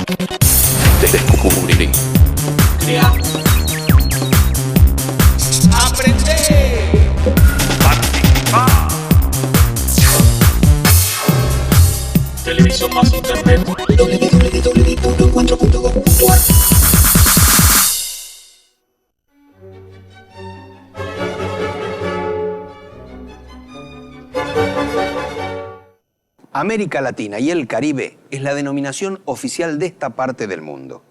Descubrí. Crea. Aprender. Participar. Televisión más internet. www.encuentro.com.ar. América Latina y el Caribe es la denominación oficial de esta parte del mundo.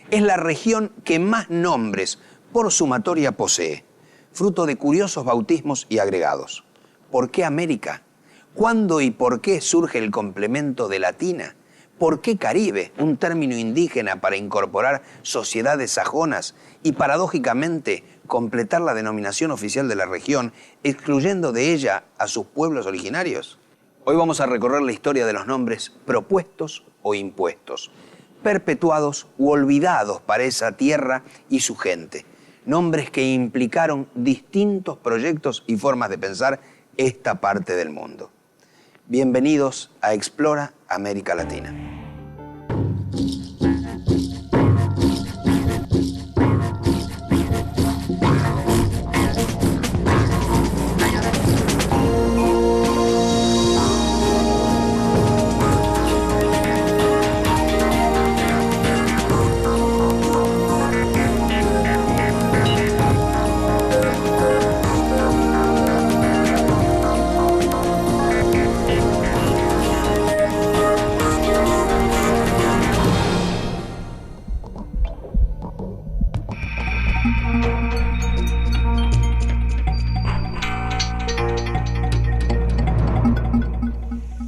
Es la región que más nombres por sumatoria posee, fruto de curiosos bautismos y agregados. ¿Por qué América? ¿Cuándo y por qué surge el complemento de Latina? ¿Por qué Caribe, un término indígena para incorporar sociedades sajonas y paradójicamente completar la denominación oficial de la región, excluyendo de ella a sus pueblos originarios? Hoy vamos a recorrer la historia de los nombres propuestos o impuestos, perpetuados u olvidados para esa tierra y su gente. Nombres que implicaron distintos proyectos y formas de pensar esta parte del mundo. Bienvenidos a Explora América Latina.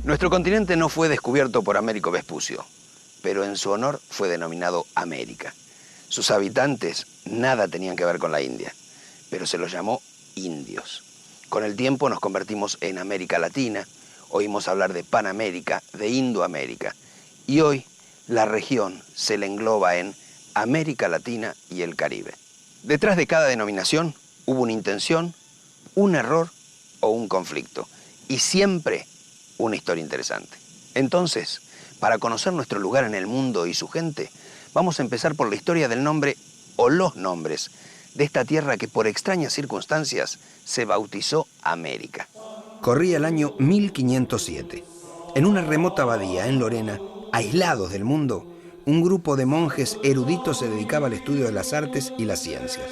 Nuestro continente no fue descubierto por Américo Vespucio, pero en su honor fue denominado América. Sus habitantes nada tenían que ver con la India, pero se los llamó indios. Con el tiempo nos convertimos en América Latina, oímos hablar de Panamérica, de Indoamérica, y hoy la región se le engloba en América Latina y el Caribe. Detrás de cada denominación hubo una intención, un error o un conflicto, y siempre una historia interesante. Entonces, para conocer nuestro lugar en el mundo y su gente, vamos a empezar por la historia del nombre o los nombres de esta tierra que por extrañas circunstancias se bautizó América. Corría el año 1507. En una remota abadía en Lorena, aislados del mundo, un grupo de monjes eruditos se dedicaba al estudio de las artes y las ciencias.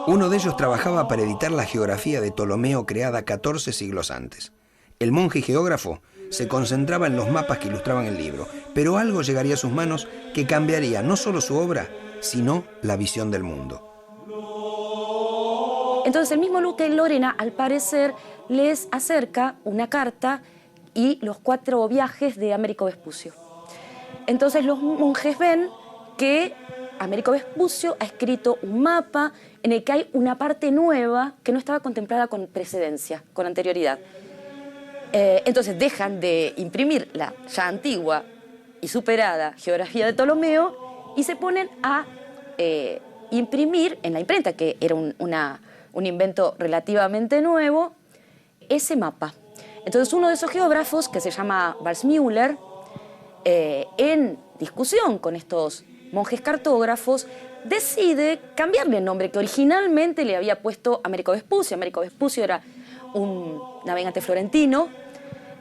Uno de ellos trabajaba para editar la geografía de Ptolomeo creada 14 siglos antes. El monje y geógrafo se concentraba en los mapas que ilustraban el libro, pero algo llegaría a sus manos que cambiaría no solo su obra, sino la visión del mundo. Entonces el mismo Luque Lorena, al parecer, les acerca una carta y los 4 viajes de Américo Vespucio. Entonces los monjes ven que Américo Vespucio ha escrito un mapa en el que hay una parte nueva que no estaba contemplada con precedencia, con anterioridad. Entonces dejan de imprimir la ya antigua y superada geografía de Ptolomeo y se ponen a imprimir en la imprenta, que era un invento relativamente nuevo, ese mapa. Entonces uno de esos geógrafos, que se llama Waldseemüller, en discusión con estos monjes cartógrafos, decide cambiarle el nombre que originalmente le había puesto Américo Vespucio. Américo Vespucio era un navegante florentino,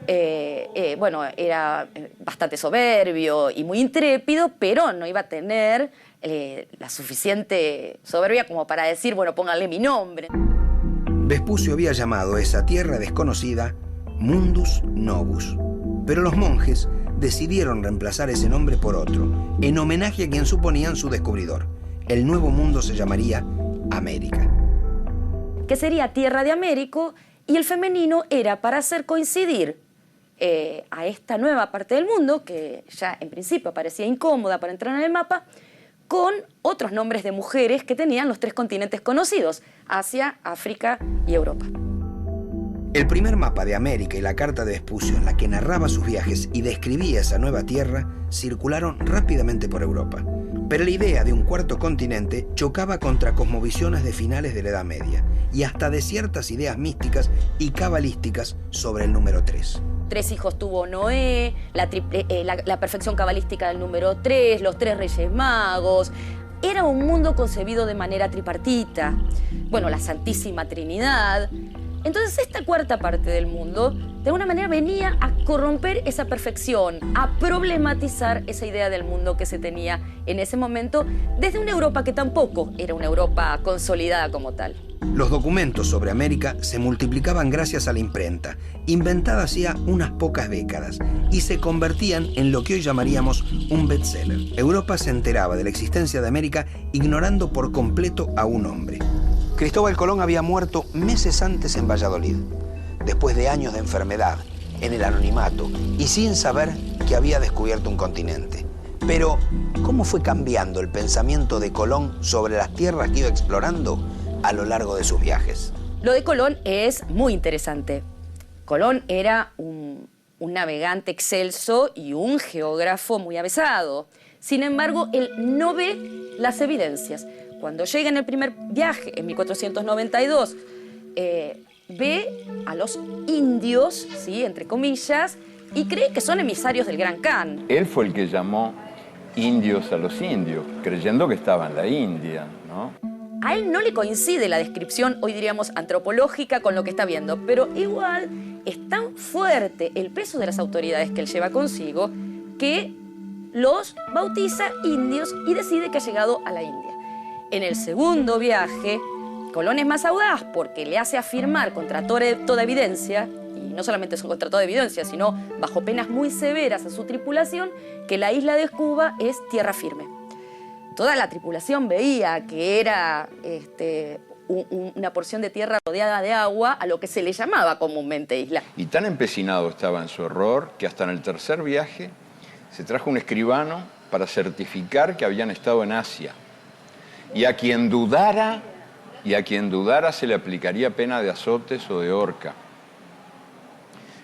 era bastante soberbio y muy intrépido, pero no iba a tener la suficiente soberbia como para decir, bueno, pónganle mi nombre. Vespucio había llamado a esa tierra desconocida Mundus Novus, pero los monjes decidieron reemplazar ese nombre por otro, en homenaje a quien suponían su descubridor. El nuevo mundo se llamaría América, que sería tierra de Américo, y el femenino era para hacer coincidir a esta nueva parte del mundo, que ya en principio parecía incómoda para entrar en el mapa, con otros nombres de mujeres que tenían los 3 continentes conocidos: Asia, África y Europa. El primer mapa de América y la carta de Vespucio, en la que narraba sus viajes y describía esa nueva tierra, circularon rápidamente por Europa. Pero la idea de un cuarto continente chocaba contra cosmovisiones de finales de la Edad Media y hasta de ciertas ideas místicas y cabalísticas sobre el número 3. 3 hijos tuvo Noé, la perfección cabalística del número 3, los 3 Reyes Magos. Era un mundo concebido de manera tripartita. Bueno, la Santísima Trinidad. Entonces esta cuarta parte del mundo, de alguna manera, venía a corromper esa perfección, a problematizar esa idea del mundo que se tenía en ese momento, desde una Europa que tampoco era una Europa consolidada como tal. Los documentos sobre América se multiplicaban gracias a la imprenta, inventada hacía unas pocas décadas, y se convertían en lo que hoy llamaríamos un bestseller. Europa se enteraba de la existencia de América ignorando por completo a un hombre. Cristóbal Colón había muerto meses antes en Valladolid, después de años de enfermedad, en el anonimato y sin saber que había descubierto un continente. Pero, ¿cómo fue cambiando el pensamiento de Colón sobre las tierras que iba explorando a lo largo de sus viajes? Lo de Colón es muy interesante. Colón era un navegante excelso y un geógrafo muy avesado. Sin embargo, él no ve las evidencias. Cuando llega en el primer viaje, en 1492, ve a los indios, ¿sí?, entre comillas, y cree que son emisarios del Gran Khan. Él fue el que llamó indios a los indios, creyendo que estaba en la India, ¿no? A él no le coincide la descripción, hoy diríamos antropológica, con lo que está viendo, pero igual es tan fuerte el peso de las autoridades que él lleva consigo que los bautiza indios y decide que ha llegado a la India. En el segundo viaje, Colón es más audaz porque le hace afirmar contra toda evidencia, y no solamente contra toda evidencia, sino bajo penas muy severas a su tripulación, que la isla de Cuba es tierra firme. Toda la tripulación veía que era una porción de tierra rodeada de agua, a lo que se le llamaba comúnmente isla. Y tan empecinado estaba en su error que hasta en el tercer viaje se trajo un escribano para certificar que habían estado en Asia. Y a quien dudara se le aplicaría pena de azotes o de horca.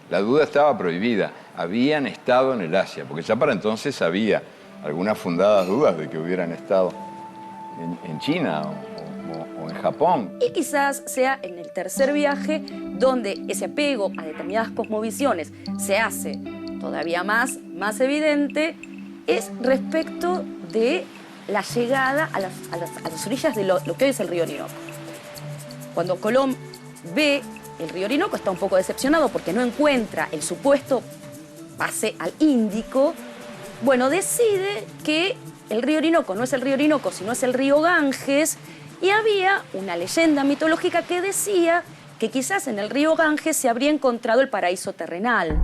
La duda estaba prohibida. Habían estado en el Asia, porque ya para entonces había algunas fundadas dudas de que hubieran estado en China o en Japón. Y quizás sea en el tercer viaje donde ese apego a determinadas cosmovisiones se hace todavía más evidente, es respecto de la llegada a las orillas de lo que hoy es el río Orinoco. Cuando Colón ve el río Orinoco, está un poco decepcionado porque no encuentra el supuesto pase al Índico. Bueno, decide que el río Orinoco no es el río Orinoco, sino es el río Ganges, y había una leyenda mitológica que decía que quizás en el río Ganges se habría encontrado el paraíso terrenal.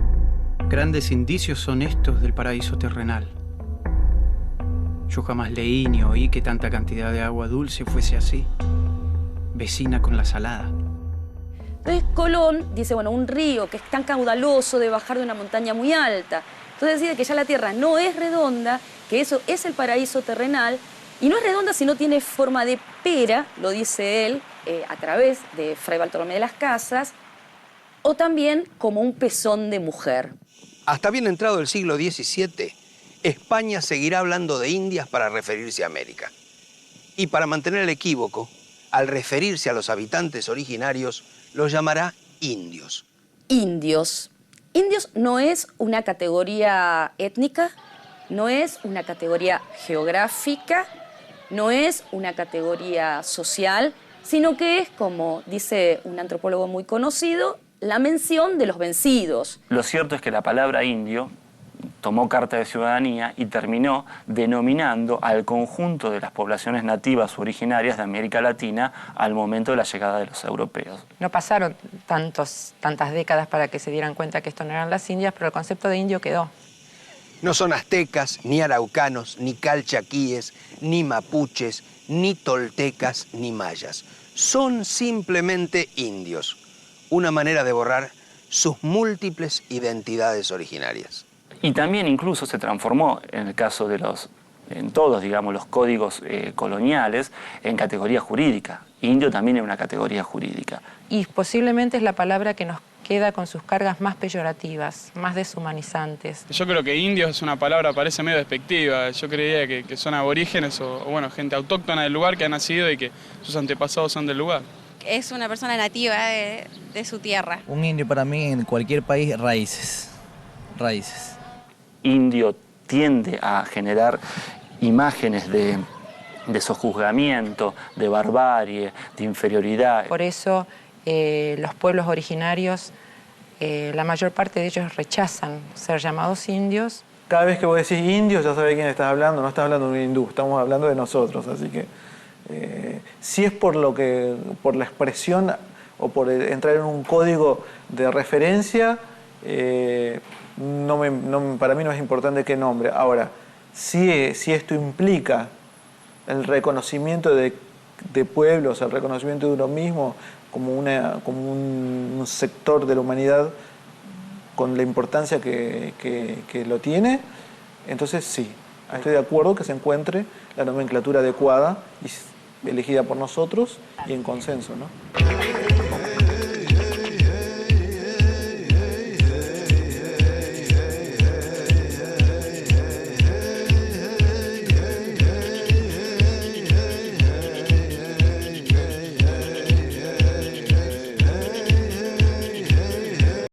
Grandes indicios son estos del paraíso terrenal. Yo jamás leí ni oí que tanta cantidad de agua dulce fuese así, vecina con la salada. Entonces Colón dice, bueno, un río que es tan caudaloso de bajar de una montaña muy alta. Entonces decide que ya la Tierra no es redonda, que eso es el paraíso terrenal, y no es redonda si no tiene forma de pera, lo dice él, a través de Fray Bartolomé de las Casas, o también como un pezón de mujer. Hasta bien entrado el siglo XVII, España seguirá hablando de Indias para referirse a América. Y para mantener el equívoco, al referirse a los habitantes originarios, los llamará indios. Indios. Indios no es una categoría étnica, no es una categoría geográfica, no es una categoría social, sino que es, como dice un antropólogo muy conocido, la mención de los vencidos. Lo cierto es que la palabra indio tomó carta de ciudadanía y terminó denominando al conjunto de las poblaciones nativas originarias de América Latina al momento de la llegada de los europeos. No pasaron tantas décadas para que se dieran cuenta que esto no eran las Indias, pero el concepto de indio quedó. No son aztecas, ni araucanos, ni calchaquíes, ni mapuches, ni toltecas, ni mayas. Son simplemente indios. Una manera de borrar sus múltiples identidades originarias. Y también incluso se transformó, en el caso de en todos, digamos, los códigos coloniales, en categoría jurídica. Indio también es una categoría jurídica. Y posiblemente es la palabra que queda con sus cargas más peyorativas, más deshumanizantes. Yo creo que indios es una palabra, parece medio despectiva. Yo creía que son aborígenes o bueno, gente autóctona del lugar que ha nacido y que sus antepasados son del lugar. Es una persona nativa de su tierra. Un indio para mí en cualquier país, raíces. Raíces. Indio tiende a generar imágenes de sojuzgamiento, de barbarie, de inferioridad. Por eso los pueblos originarios, la mayor parte de ellos rechazan ser llamados indios. Cada vez que vos decís indios ya sabés quién estás hablando, no estás hablando de un hindú, estamos hablando de nosotros, así que si es por la expresión o por entrar en un código de referencia, para mí no es importante qué nombre. Ahora, si esto implica el reconocimiento de pueblos, el reconocimiento de uno mismo como un sector de la humanidad con la importancia que lo tiene, entonces sí, estoy de acuerdo que se encuentre la nomenclatura adecuada y elegida por nosotros y en consenso, ¿no?